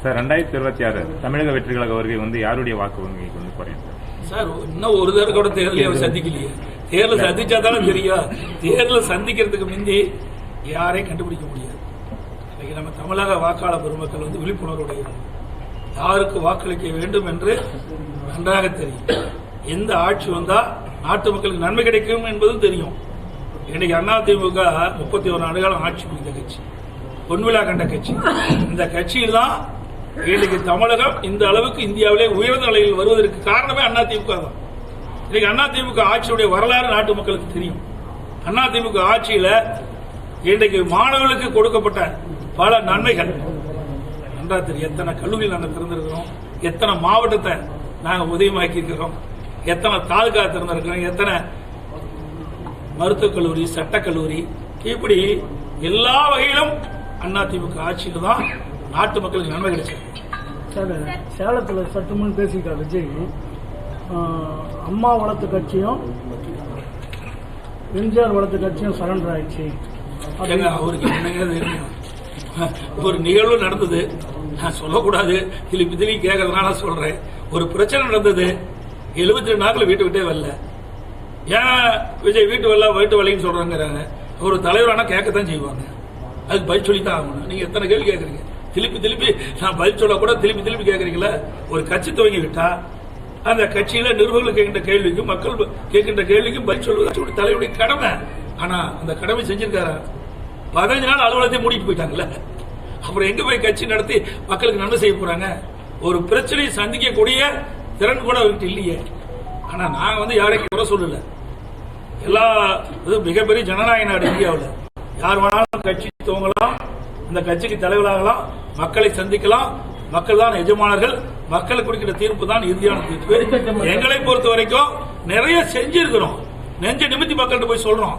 Sir 2026 தமிழக வெற்றி கழக வருகை வந்து யாருடைய வாக்கு வங்கிக்கு வந்து குறையும் சார்? இன்னும் ஒரு தடவை கூட தேர்தலை அவர் சந்திக்கலையே. தேர்தல் சந்திச்சா தானே தெரியும். தேர்தல் சந்திக்கிறதுக்கு முந்தி யாரையும் கண்டுபிடிக்க முடியாது. இன்னைக்கு நம்ம தமிழக வாக்காளர் பெருமக்கள் வந்து விழிப்புணர்வுடைய யாருக்கு வாக்களிக்க வேண்டும் என்று நன்றாக தெரியும். எந்த ஆட்சி வந்தா நாட்டு மக்களுக்கு நன்மை கிடைக்கும் என்பதும் தெரியும். இன்னைக்கு அதிமுக 31 ஆண்டுகாலம் ஆட்சி புரிந்த கட்சி, பொன்விழா கண்ட கட்சி. இந்த கட்சியில் தான் இன்னைக்கு தமிழகம் இந்த அளவுக்கு இந்தியாவிலே உயர்ந்த நிலையில் வருவதற்கு காரணமே அதிமுக தான். இன்னைக்கு அதிமுக ஆட்சியுடைய வரலாறு நாட்டு மக்களுக்கு தெரியும். அதிமுக ஆட்சியில இன்றைக்கு மாணவர்களுக்கு கொடுக்கப்பட்ட பல நன்மைகள் நன்றா தெரியும். எத்தனை கல்லூரி நாங்கள் திறந்திருக்கிறோம், எத்தனை மாவட்டத்தை நாங்கள் உதயமாக்கி இருக்கிறோம், எத்தனை தாலுகா திறந்திருக்கிறோம், எத்தனை மருத்துவக் கல்லூரி, சட்டக்கல்லூரி, இப்படி எல்லா வகையிலும் அதிமுக ஆட்சியில் தான் நாட்டு மக்களுக்கு நன்மை கிடைச்சது. சேலத்தில் சற்றுமுன் பேசியிருக்கார் விஜய். அம்மா வளர்த்த கட்சியும் எம்ஜிஆர் வளர்த்த கட்சியும் சரண்டர் ஆயிடுச்சு. அவருக்கு என்னங்க தெரியும்? ஒரு நிகழ்வு நடந்தது, நான் சொல்லக்கூடாது, திருப்பி கேட்கறதுனால சொல்றேன். ஒரு பிரச்சனை நடந்தது, 72 நாட்கள் வீட்டு விட்டே வரல. ஏன் விஜய் வீட்டு வரலன்னு சொல்றாங்க? ஒரு தலைவரானா கேட்கத்தான் செய்வாங்க, அதுக்கு பதில் சொல்லித்தான் ஆகணும். நீங்க எத்தனை கேள்வி கேட்கறீங்க? திருப்பி நான் பதில் சொல்ல கூட திருப்பி கேட்கறீங்களா? ஒரு கட்சி துவங்கி விட்டா அந்த கட்சியில நிர்வாகிகள் கேட்கின்ற கேள்விக்கும் மக்கள் கேட்கின்ற கேள்விக்கும் பதில் சொல்வது தலைவருடைய கடமை. ஆனா அந்த கடமை செஞ்சிருக்காரா? 15 நாள் அலுவலகத்தை மூடிட்டு போயிட்டாங்கல்ல. அப்புறம் எங்க போய் கட்சி நடத்தி மக்களுக்கு நன்மை செய்ய போறாங்க? ஒரு பிரச்சனையை சந்திக்கக்கூடிய திறன் கூட அவர்கிட்ட இல்லையே. ஆனா நாங்க யாரையும் குறை சொல்லல. எல்லா மிகப்பெரிய ஜனநாயக நாடு இந்தியாவில். யார் வேணாலும் கட்சி துவங்கலாம், அந்த கட்சிக்கு தலைவராகலாம், மக்களை சந்திக்கலாம். மக்கள் தான் எஜமானர்கள். மக்களுக்கு கொடுக்கிற தீர்ப்பு தான் இறுதியான தீர்ப்பு. எங்களை பொறுத்த வரைக்கும் நிறைய செஞ்சிருக்கிறோம். நெஞ்ச நிமித்தி மக்கள்கிட்ட போய் சொல்றோம்.